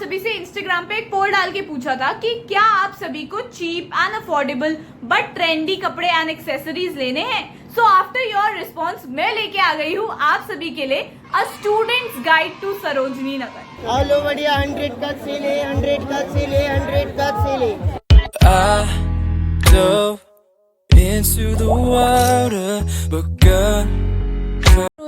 सभी से इंस्टाग्राम पे एक पोल डाल के पूछा था कि क्या आप सभी को cheap and affordable but trendy कपड़े एंड एक्सेसरीज लेने हैं। सो आफ्टर योर रिस्पॉन्स मैं लेके आ गई हूँ आप सभी के लिए a students guide to Sarojini Nagar. All over India 100 का सेल है, 100 का सेल है, 100 का सेल है। I dove into the water, but girl,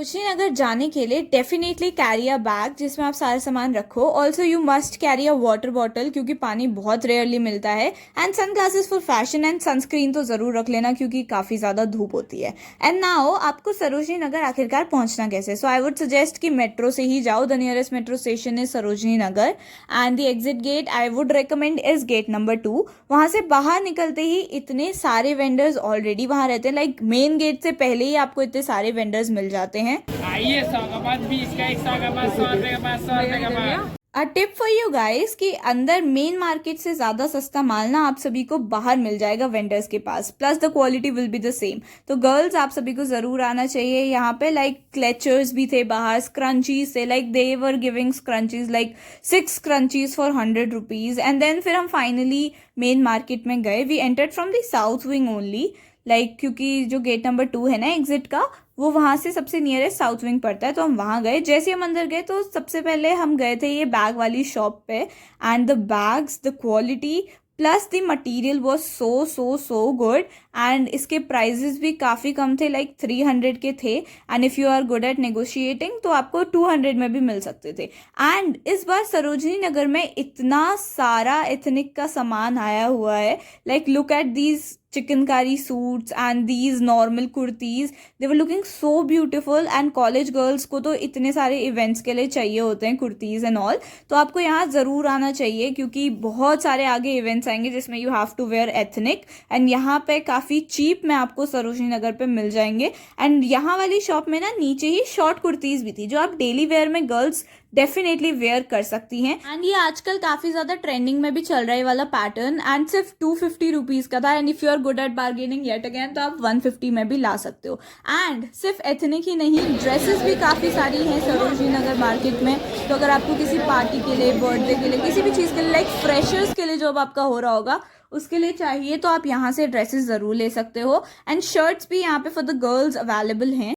Sarojini Nagar जाने के लिए डेफिनेटली कैरी अ बैग जिसमें आप सारा सामान रखो। Also you must carry a water bottle क्योंकि पानी बहुत रेयरली मिलता है। And sunglasses for fashion and sunscreen तो जरूर रख लेना क्योंकि काफी ज्यादा धूप होती है। एंड नाउ आपको सरोजनी नगर आखिरकार पहुंचना कैसे? सो आई वुड सजेस्ट कि मेट्रो से ही जाओ। The nearest metro station is Sarojini Nagar and the exit gate I would recommend is gate number 2। वहां से बाहर निकलते ही इतने सारे वेंडर्स ऑलरेडी वहां रहते हैं। लाइक मेन गेट से पहले ही आपको इतने सारे वेंडर्स मिल जाते हैं। आइए 100 का बाद 20 का 100 का बाद 100 रुपए का बाद 100 रुपए का बाद। A tip for you guys कि अंदर मेन मार्केट से ज्यादा सस्ता माल ना आप सभी को बाहर मिल जाएगा वेंडर्स के पास, plus the quality will be the same. तो गर्ल्स आप सभी को जरूर आना चाहिए। यहाँ पे लाइक क्लेचर्स भी थे बाहर, स्क्रंचीज थे, like they were giving scrunchies like 6 scrunchies for 100 rupees. And then फिर हम फाइनली मेन मार्केट में गए। We entered from the south wing only, like क्योंकि जो गेट नंबर 2 है ना एग्जिट का, वो वहां से सबसे नियरेस्ट साउथ विंग पड़ता है। तो हम वहां गए। जैसे हम अंदर गए तो सबसे पहले हम गए थे ये बैग वाली शॉप पे। And the bags, the quality plus the material was so good. And इसके प्राइजेस भी काफ़ी कम थे, लाइक 300 के थे। And if you are good at negotiating तो आपको 200 में भी मिल सकते थे। एंड इस बार सरोजनी नगर में इतना सारा एथनिक का सामान आया हुआ है। Like look at these chikankari suits and these normal kurtis, they were looking so beautiful. And college girls को तो इतने सारे इवेंट्स के लिए चाहिए होते हैं कुर्तीज एंड ऑल। तो आपको यहाँ ज़रूर आना चाहिए क्योंकि बहुत सारे आगे इवेंट्स आएंगे जिसमें you have to wear ethnic. And यहाँ पे काफ़ी चीप में आपको सरोजनी नगर पे मिल जाएंगे। एंड यहाँ वाली शॉप में ना नीचे ही शॉर्ट कुर्तीज भी थी जो आप डेली वेयर में गर्ल्स डेफिनेटली वेयर कर सकती हैं। एंड ये आजकल काफी ज्यादा ट्रेंडिंग में भी चल रहा है वाला पैटर्न। एंड सिर्फ 250 रुपीज का था। And if you are good at bargaining yet again तो आप 150 में भी ला सकते हो। एंड सिर्फ एथनिक ही नहीं, ड्रेसेस भी काफी सारी हैं सरोजनी नगर मार्केट में। तो अगर आपको किसी पार्टी के लिए, बर्थडे के लिए, किसी भी चीज के लिए, लाइक फ्रेशर्स के लिए जो अब आपका हो रहा होगा उसके लिए चाहिए तो आप यहाँ से ड्रेसेस जरूर ले सकते हो। एंड शर्ट्स भी यहाँ पे फॉर द गर्ल्स अवेलेबल हैं।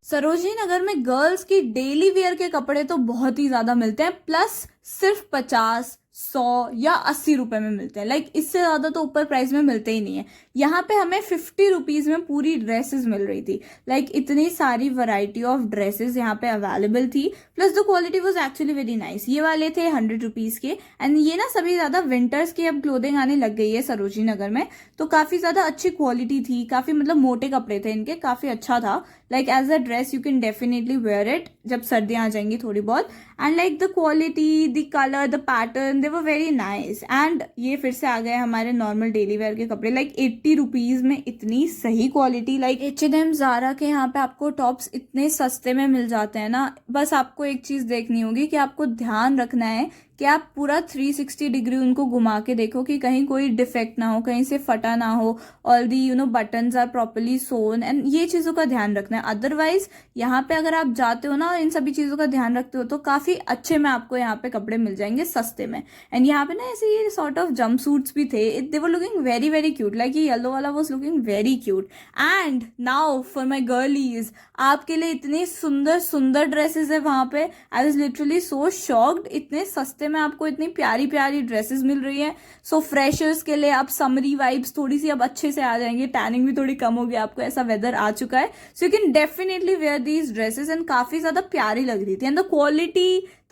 सरोजनी नगर में गर्ल्स की डेली वेयर के कपड़े तो बहुत ही ज्यादा मिलते हैं, प्लस सिर्फ 50, 100 या 80 रुपए में मिलते हैं। लाइक इससे ज्यादा तो ऊपर प्राइस में मिलते ही नहीं है। यहाँ पे हमें 50 रुपीज में पूरी ड्रेसेस मिल रही थी। लाइक इतनी सारी वैरायटी ऑफ ड्रेसेस यहाँ पे अवेलेबल थी, plus the quality was actually very nice. ये वाले थे 100 रुपीज के। एंड ये ना सभी ज्यादा विंटर्स की अब क्लोथिंग आने लग गई है सरोजनी नगर में, तो काफी ज्यादा अच्छी क्वालिटी थी। काफी मतलब मोटे कपड़े थे इनके, काफी अच्छा था। Like as a dress you can definitely wear it जब सर्दियां आ जाएंगी थोड़ी बहुत। And like the quality, the colour, the pattern, they were very nice. And ये फिर से आ गए हमारे नॉर्मल डेली वेयर के कपड़े, लाइक 80 रुपीज में इतनी सही क्वालिटी। लाइक H&M, ज़ारा के यहाँ पे आपको टॉप्स इतने सस्ते में मिल जाते हैं ना। बस आपको एक चीज देखनी होगी कि आपको ध्यान रखना है कि आप पूरा 360 डिग्री उनको घुमा के देखो कि कहीं कोई डिफेक्ट ना हो, कहीं से फटा ना हो, all the buttons are properly sewn. And ये चीज़ों का ध्यान रखना है। अदरवाइज यहाँ पे अगर आप जाते हो ना और इन सभी चीज़ों का ध्यान रखते हो तो काफ़ी अच्छे में आपको यहाँ पे कपड़े मिल जाएंगे सस्ते में। एंड यहाँ पे ना ऐसे ये सॉर्ट ऑफ जंप सूट्स भी थे, they were looking very very cute. Like ये येलो वाला was looking very cute. And now for my girlies, आपके लिए इतनी सुंदर सुंदर ड्रेसेस है वहाँ पे। I was literally so shocked, इतने सस्ते में आपको इतनी प्यारी प्यारी ड्रेसेस मिल रही है। सो फ्रेशर्स के लिए अब समरी वाइब्स थोड़ी सी अब अच्छे से आ जाएंगे, टैनिंग भी थोड़ी कम होगी आपको, ऐसा वेदर आ चुका है। So you can definitely where these dresses. And काफी ज्यादा प्यारी लग रही थी। And the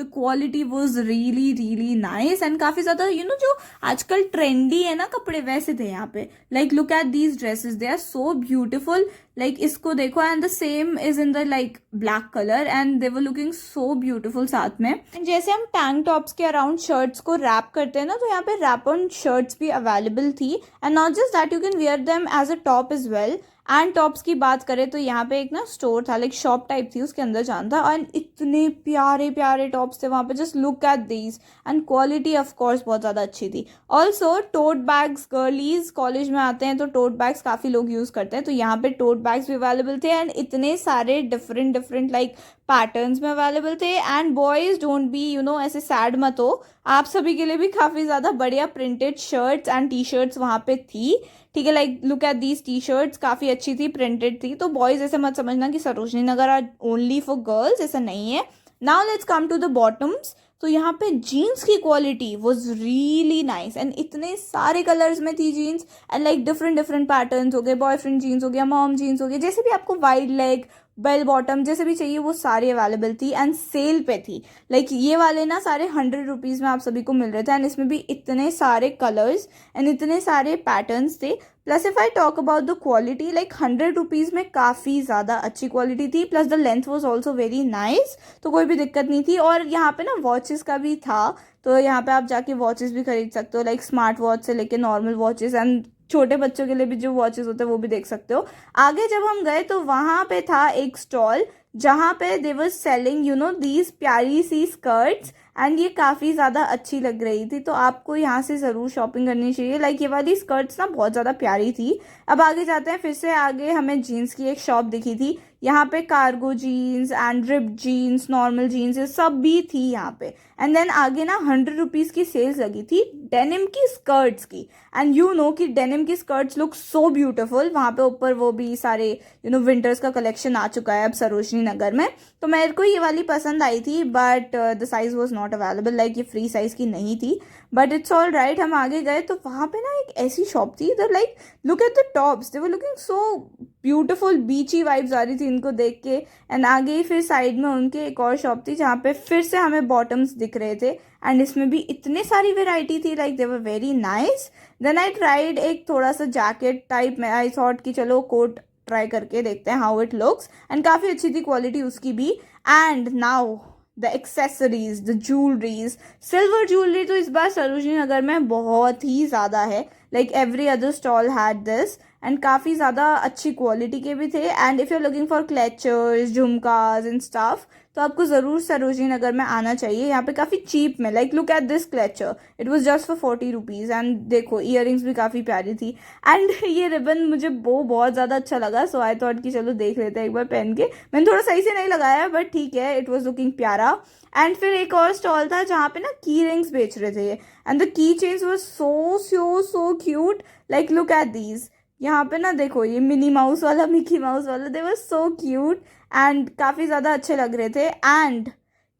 quality was really really nice. And काफी ज्यादा जो आजकल ट्रेंडी है ना कपड़े, वैसे थे यहाँ पे। Like look at these dresses, they are so beautiful. Like इसको देखो, and the same is in the like black colour and they were looking so beautiful साथ में। एंड जैसे हम टैंक टॉप्स के अराउंड शर्ट्स को रैप करते हैं ना, तो यहाँ पे रैप ऑन शर्ट्स भी अवेलेबल थी। And not just that, you can wear them as a top as well. And tops की बात करें तो यहाँ पे एक ना स्टोर था, लाइक शॉप टाइप थी, उसके अंदर जाना था एंड इतने प्यारे प्यारे टॉप्स थे वहाँ पे. Just look at these and quality of course बहुत ज़्यादा अच्छी थी. ऑल्सो टोट बैग्स, गर्लीज कॉलेज में आते हैं तो टोट बैग्स काफ़ी लोग यूज़ करते हैं, तो यहाँ पे टोट बैग्स भी अवेलेबल थे एंड इतने सारे डिफरेंट डिफरेंट लाइक पैटर्न्स में अवेलेबल थे. एंड बॉयज़ डोंट बी ऐसे सैड मत हो, आप सभी के लिए भी काफ़ी ज़्यादा बढ़िया printed shirts and T shirts वहाँ पे थी. ठीक है, like look at these T shirts, काफ़ी अच्छी थी, प्रिंटेड थी. तो बॉयज़ ऐसे मत समझना कि Sarojini Nagar are only for girls, ऐसा नहीं है. Now let's come to the bottoms. तो यहाँ पे जीन्स की quality was really nice and इतने सारे कलर्स में थी jeans and like different different patterns हो गए, बॉयफ्रेंड जीन्स हो गया, मॉम जीन्स हो गया, जैसे भी आपको वाइड लेग, बेल बॉटम जैसे भी चाहिए वो सारी अवेलेबल थी एंड सेल पे थी. लाइक ये वाले ना सारे 100 रुपीज़ में आप सभी को मिल रहे थे एंड इसमें भी इतने सारे कलर्स एंड इतने सारे पैटर्न्स थे. Plus if I talk about the quality, like 100 rupees में काफ़ी ज़्यादा अच्छी क्वालिटी थी. Plus the length was also very nice, तो कोई भी दिक्कत नहीं थी. और यहाँ पे ना वॉचेस का भी था, तो यहाँ पे आप जाके वॉचेस भी खरीद सकते हो, लाइक स्मार्ट वॉच से लेके नॉर्मल वॉचेस एंड छोटे बच्चों के लिए भी जो वॉचेस होते हैं वो भी देख सकते हो. आगे जब हम गए तो वहाँ पे था एक स्टॉल जहाँ पे दे वर सेलिंग दीज प्यारी सी स्कर्ट्स एंड ये काफ़ी ज़्यादा अच्छी लग रही थी, तो आपको यहाँ से ज़रूर शॉपिंग करनी चाहिए. लाइक ये वाली स्कर्ट्स ना बहुत ज़्यादा प्यारी थी. अब आगे जाते हैं, फिर से आगे हमें जीन्स की एक शॉप दिखी थी. यहाँ पे cargo jeans and ripped jeans, normal jeans, ये सब भी थी यहाँ पे. एंड देन आगे ना 100 रुपीज़ की सेल्स लगी थी डेनिम की स्कर्ट्स की. एंड कि डेनिम की स्कर्ट्स लुक सो ब्यूटीफुल. वहाँ पे ऊपर वो भी सारे विंटर्स का कलेक्शन आ चुका है अब सरोजनी नगर में. तो मेरे को ये वाली पसंद आई थी but the size was not available, like ये फ्री साइज की नहीं थी, बट इट्स ऑल राइट. हम आगे गए तो वहाँ पे ना एक ऐसी शॉप थी इधर, like look at the tops, they were looking so beautiful, बीची वाइब्स आ रही थी इनको देख के. एंड आगे ही फिर साइड में उनके एक और शॉप थी जहाँ पे फिर से हमें बॉटम्स दिख रहे थे एंड इसमें भी इतने सारी वेराइटी थी, like they were very nice. Then I tried एक थोड़ा सा जैकेट टाइप में, आई थॉट कि चलो कोट ट्राई करके देखते हैं हाउ इट लुक्स एंड काफ़ी अच्छी थी क्वालिटी उसकी भी. And now the accessories, the jewelleries, silver jewellery तो इस बार सरोजनी नगर में बहुत ही ज़्यादा है. Like every other stall had this and काफ़ी ज़्यादा अच्छी क्वालिटी के भी थे. And if you are looking for clutchers, jhumkas and stuff, तो आपको ज़रूर सरोजनी नगर में आना चाहिए. यहाँ पे काफ़ी चीप में, like look at this clutcher, it was just for 40 rupees. And देखो ईयरिंग्स भी काफ़ी प्यारी थी एंड ये रिबन मुझे वो बहुत ज़्यादा अच्छा लगा, सो आई थॉट कि चलो देख लेते हैं एक बार पहन के. मैंने थोड़ा सही से नहीं लगाया बट ठीक है, इट वॉज लुकिंग प्यारा. एंड फिर एक और स्टॉल था जहाँ पे ना की रिंग्स बेच रहे थे and the key chains were so cute. Like look at these, यहाँ पे ना देखो ये मिनी माउस वाला, मिकी माउस वाला, दे वर सो क्यूट एंड काफ़ी ज़्यादा अच्छे लग रहे थे. एंड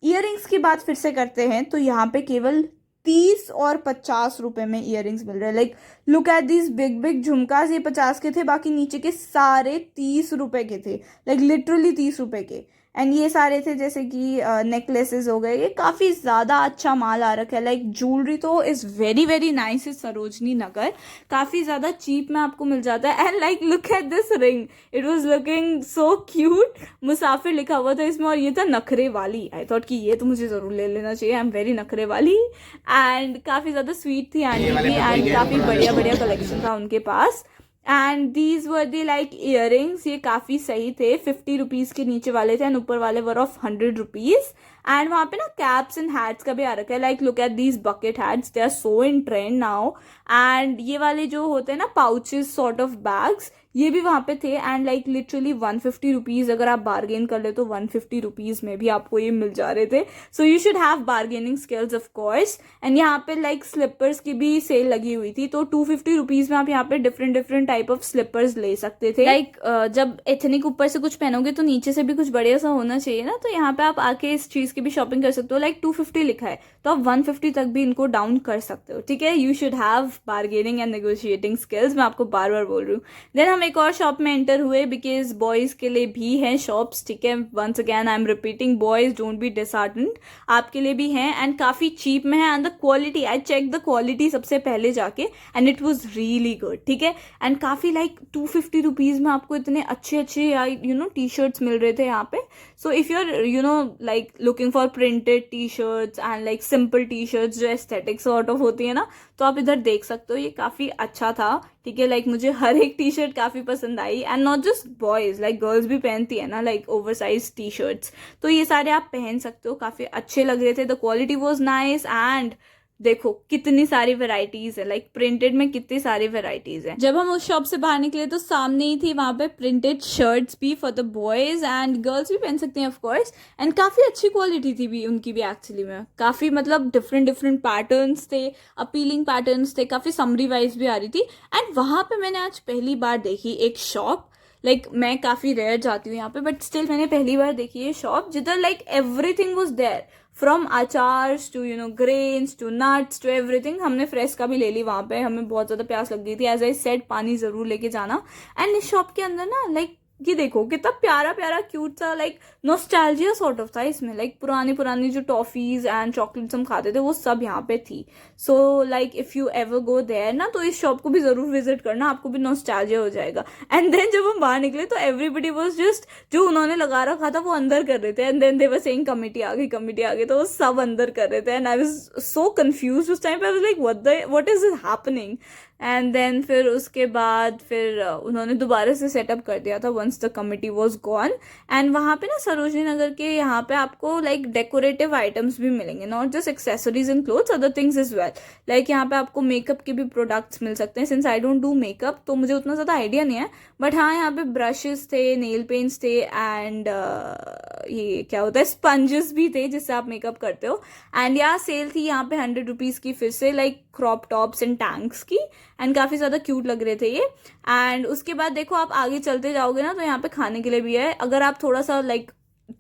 ईयरिंग्स की बात फिर से करते हैं तो यहाँ पे केवल 30 और 50 रुपए में ईयरिंग्स मिल रहे हैं. Like look at this big big jhumkas, ये 50 के थे, बाकी नीचे के सारे 30 रुपए के थे, लाइक लिटरली 30 रुपए के. एंड ये सारे थे जैसे कि नेकलेसेस हो गए, ये काफ़ी ज़्यादा अच्छा माल आ रखा है. लाइक ज्वेलरी तो is very very nice is Sarojini Nagar, काफ़ी ज़्यादा चीप में आपको मिल जाता है. And like look at this ring, it was looking so cute, मुसाफिर लिखा हुआ था इसमें और ये था नखरे वाली. आई थॉट कि ये तो मुझे ज़रूर ले लेना चाहिए, आई एम वेरी नखरे वाली. एंड काफ़ी ज़्यादा स्वीट थी आंटी की एंड काफ़ी बढ़िया बढ़िया कलेक्शन था उनके पास. And these were the like earrings, ये काफ़ी सही थे, 50 रुपीज़ के नीचे वाले थे एंड ऊपर वाले वर ऑफ 100 रुपीज़. एंड वहाँ पे ना कैप्स एंड हैट्स का भी आ रखा है, like look at these bucket hats, they are so in trend now. And ये वाले जो होते हैं ना पाउचेस सॉर्ट ऑफ बैग्स, ये भी वहाँ पे थे एंड लाइक लिटरली 150 रुपीज़, अगर आप बार्गेन कर ले तो 150 रुपीज़ में भी आपको ये मिल जा रहे थे. सो you should have bargaining skills of course. And यहाँ पे लाइक स्लीपर्स की भी सेल लगी हुई थी, तो 250 रुपीज़ में आप यहाँ पे different different type of slippers ले सकते थे. लाइक जब एथनिक ऊपर से कुछ पहनोगे तो नीचे से भी कुछ बढ़िया सा होना चाहिए ना, तो यहाँ पे आप आके इस चीज़ की भी शॉपिंग कर सकते हो. लाइक 250 लिखा है तो आप 150 तक भी इनको डाउन कर सकते हो. ठीक है, you should have bargaining and negotiating skills, मैं आपको बार बार बोल रही हूँ. देन हम एक और शॉप में एंटर हुए बिकॉज बॉयज़ के लिए भी हैं शॉप्स. ठीक है, once again I am repeating, boys don't be disheartened, आपके लिए भी हैं एंड काफ़ी चीप में है. And the quality, I check the quality सबसे पहले जाके and it was really good. ठीक है, एंड काफ़ी लाइक 250 रुपीज़ में आपको इतने अच्छे अच्छे टी शर्ट्स मिल रहे थे यहाँ पे. So if you are like looking for printed T shirts and like simple T shirts जो एस्थेटिक सॉर्ट ऑफ होती है ना, तो आप इधर देख सकते हो. ये काफी अच्छा था, ठीक है. लाइक मुझे हर एक टी शर्ट काफी पसंद आई. And not just boys, like girls भी पहनती है ना like oversize T shirts, तो ये सारे आप पहन सकते हो. काफी अच्छे लग रहे थे. The quality was nice. And देखो कितनी सारी वेराइटीज है, लाइक प्रिंटेड में कितनी सारी वेराइटीज है. जब हम उस शॉप से बाहर निकले तो सामने ही थी वहां पे प्रिंटेड शर्ट्स भी for the boys, and girls भी पहन सकते हैं ऑफ कोर्स. एंड काफी अच्छी क्वालिटी थी भी उनकी भी. एक्चुअली में काफी मतलब डिफरेंट डिफरेंट पैटर्न्स थे, अपीलिंग पैटर्न्स थे, काफी समरी वाइज भी आ रही थी. एंड वहां पे मैंने आज पहली बार देखी एक शॉप, लाइक मैं काफी रेयर जाती हूँ यहाँ पे, बट स्टिल मैंने पहली बार देखी है शॉप जिधर like everything was there, from achars to grains to nuts to everything. हमने फ्रेश का भी ले ली वहां पे, हमें बहुत ज्यादा प्यास लग गई थी. एज आई सेड पानी जरूर लेके जाना. एंड इस शॉप के अंदर ना लाइक ये देखो कितना प्यारा प्यारा क्यूट सा लाइक नॉस्टैल्जिया सॉर्ट ऑफ था इसमें. लाइक पुरानी पुरानी जो टॉफीज एंड चॉकलेट्स हम खाते थे वो सब यहाँ पे थी. So like if you ever go there ना, तो इस शॉप को भी जरूर विजिट करना, आपको भी नॉस्टैल्जिया हो जाएगा. एंड देन जब हम बाहर निकले तो एवरीबडी वाज जस्ट, जो उन्होंने लगा रखा था वो अंदर कर रहे थे. And then they were saying committee आ गई, तो वो सब अंदर कर रहे थे. And I was so confused उस टाइम पे. I was like what is happening. And then फिर उसके बाद फिर उन्होंने दोबारा से सेटअप कर दिया था once the committee was gone. And वहाँ पे ना सरोजनी नगर के यहाँ पे आपको लाइक डेकोरेटिव आइटम्स भी मिलेंगे, not just accessories and clothes, other things is well. Like यहाँ पे आपको मेकअप के भी प्रोडक्ट्स मिल सकते हैं. Since I don't do makeup तो मुझे उतना ज़्यादा आइडिया नहीं है, बट हाँ यहाँ पे ब्रशेस थे, नेल पेंट्स थे, एंड ये क्या होता है स्पंजेस भी थे जिससे आप मेकअप करते हो. एंड यहाँ सेल थी यहाँ पे 100 रुपीज़ की फिर से, like crop tops and tanks की. एंड काफ़ी ज़्यादा क्यूट लग रहे थे ये. एंड उसके बाद देखो आप आगे चलते जाओगे ना तो यहाँ पे खाने के लिए भी है. अगर आप थोड़ा सा लाइक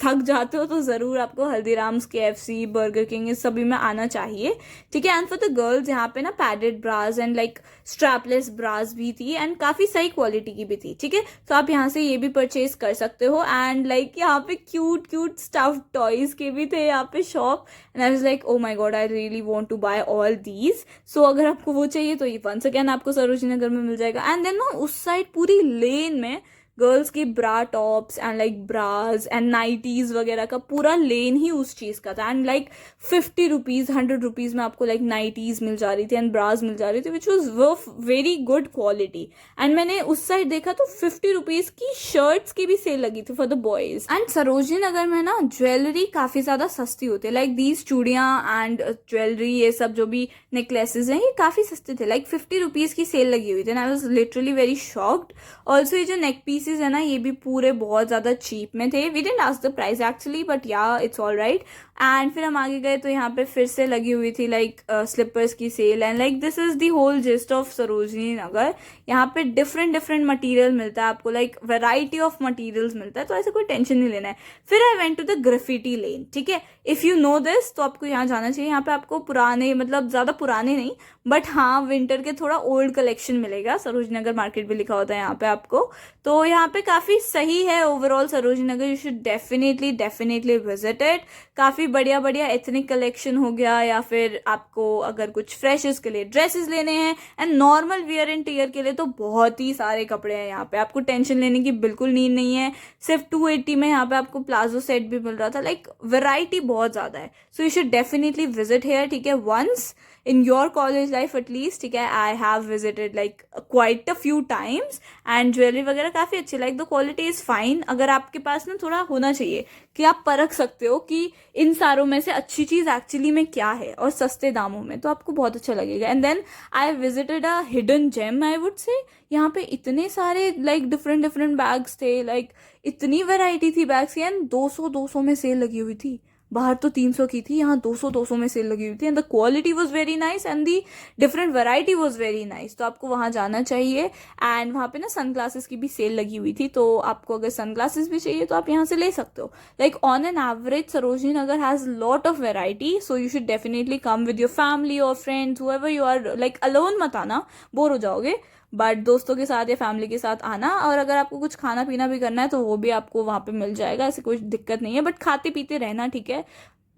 थक जाते हो तो ज़रूर आपको हल्दीराम्स, KFC, बर्गर किंग इस सभी में आना चाहिए, ठीक है. एंड फॉर द गर्ल्स यहाँ पे ना padded bras and like strapless bras भी थी, एंड काफ़ी सही क्वालिटी की भी थी, ठीक है. तो आप यहाँ से ये भी परचेज कर सकते हो. एंड लाइक यहाँ पे क्यूट क्यूट स्टफ्ड टॉयज के भी थे यहाँ पे shop. And I was like oh my god, I really want to buy all these. So अगर आपको वो चाहिए तो ये वंस अगेन आपको सरोजनी नगर में मिल जाएगा. एंड देन ना उस साइड पूरी लेन में गर्ल्स की bra tops and like bras and nighties वगैरह का पूरा लेन ही उस चीज़ का था. एंड लाइक 50 रुपीज़ 100 रुपीज़ में आपको लाइक नाइटीज मिल जा रही थी एंड ब्राज मिल जा रही थी, which was worth very good quality. And मैंने उस साइड देखा तो 50 रुपीज़ की शर्ट्स की भी सेल लगी थी for the boys. And Sarojini Nagar में ना ज्वेलरी काफ़ी ज़्यादा सस्ती होती है, लाइक दीज चूड़ियाँ एंड ज्वेलरी, ये सब जो भी नेकलेसेस हैं ये काफ़ी सस्ते थे. लाइक 50 रुपीज़ की सेल लगी हुई थी. And I was literally very shocked. Also ये जो नेक पीस है ना ये भी पूरे बहुत ज्यादा चीप में थे. We didn't ask the price actually, but yeah it's all right. And फिर हम आगे गए तो यहाँ पे फिर से लगी हुई थी लाइक स्लीपर्स की sale. And like this is the whole gist of Sarojini Nagar. यहाँ पे डिफरेंट डिफरेंट मटेरियल मिलता है आपको, लाइक वैरायटी ऑफ मटेरियल्स मिलता है, तो ऐसे कोई टेंशन नहीं लेना है. फिर I went to the graffiti lane, ठीक है. इफ यू नो दिस तो आपको यहाँ जाना चाहिए. यहाँ पे आपको पुराने, मतलब ज्यादा पुराने नहीं, बट हाँ विंटर के थोड़ा ओल्ड कलेक्शन मिलेगा. सरोजनी नगर मार्केट भी लिखा होता है यहाँ पे आपको. तो यहाँ पे काफी सही है overall Sarojini Nagar. You should definitely visit it. काफी बढ़िया बढ़िया एथनिक कलेक्शन हो गया, या फिर आपको अगर कुछ फ्रेशर्स के लिए ड्रेसेस लेने हैं and normal wear and tear के लिए तो बहुत ही सारे कपड़े हैं यहाँ पे. आपको टेंशन लेने की बिल्कुल नीड नहीं है. सिर्फ 280 में यहाँ पे आपको प्लाजो सेट भी मिल रहा था. लाइक वैरायटी बहुत ज्यादा है. सो you should definitely visit hair, ठीक है, once in your college life at least, ठीक है. I have visited like quite a few times and jewellery वगैरह काफ़ी अच्छी, like the quality is fine. अगर आपके पास ना थोड़ा होना चाहिए कि आप परख सकते हो कि इन सारों में से अच्छी चीज़ एक्चुअली में क्या है और सस्ते दामों में, तो आपको बहुत अच्छा लगेगा. And then I visited a hidden gem, I would say. यहाँ पे इतने सारे लाइक डिफरेंट बैग्स थे, लाइक इतनी वैरायटी थी बैग्स की. एंड 200 में सेल लगी हुई थी. बाहर तो 300 की थी, यहाँ 200 में सेल लगी हुई थी. And the quality was very nice and the different variety was very nice. तो आपको वहाँ जाना चाहिए. एंड वहाँ पे ना सन ग्लासेस की भी सेल लगी हुई थी, तो आपको अगर सन ग्लासेस भी चाहिए तो आप यहाँ से ले सकते हो. Like on an average Sarojini Nagar has lot of variety. So you should definitely come with your family और friends, whoever you are. Like alone मत आना, बोर हो जाओगे, बट दोस्तों के साथ या फैमिली के साथ आना. और अगर आपको कुछ खाना पीना भी करना है तो वो भी आपको वहाँ पे मिल जाएगा, ऐसे कोई दिक्कत नहीं है. बट खाते पीते रहना, ठीक है.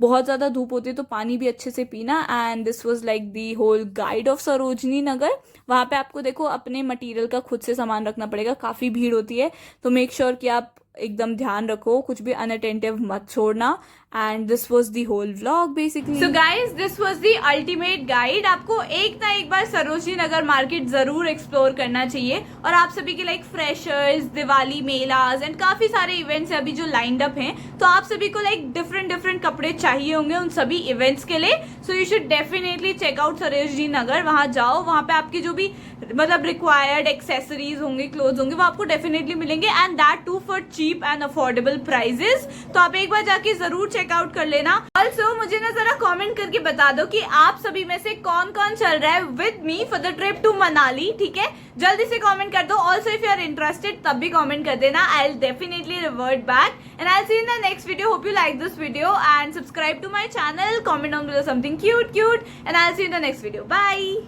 बहुत ज़्यादा धूप होती है तो पानी भी अच्छे से पीना. And this was like the whole guide of Sarojini Nagar. वहाँ पे आपको देखो अपने मटेरियल का खुद से सामान रखना पड़ेगा, काफ़ी भीड़ होती है, तो मेक श्योर कि आप एकदम ध्यान रखो, कुछ भी अनअटेंटिव मत छोड़ना. And this was the whole vlog basically. So guys, this was the ultimate guide. आपको एक ना एक बार सरोजनी नगर मार्केट जरूर एक्सप्लोर करना चाहिए. और आप सभी के like freshers, Diwali melas and काफी सारे इवेंट्स अभी जो लाइंड अप हैं, तो आप सभी को लाइक डिफरेंट कपड़े चाहिए होंगे उन सभी इवेंट्स के लिए. So you should definitely check out Sarojini Nagar. वहां जाओ, वहां पे आपकी जो भी मतलब रिक्वायर्ड एक्सेसरीज होंगे, क्लोथ होंगे, वो आपको डेफिनेटली मिलेंगे. And that too for cheap and affordable prices. तो आप एक बार जाके जरूर चेकआउट कर लेना. ऑल्सो मुझे ना जरा कमेंट करके बता दो कि आप सभी में से कौन कौन चल रहा है with me for the trip to Manali. ठीक है, जल्दी से कमेंट कर दो. Also if you are interested तब भी कमेंट कर देना. I will definitely revert back and I will see in the next video. Hope you like this video and subscribe to my channel. Comment down below something cute and I will see in the next video. Bye.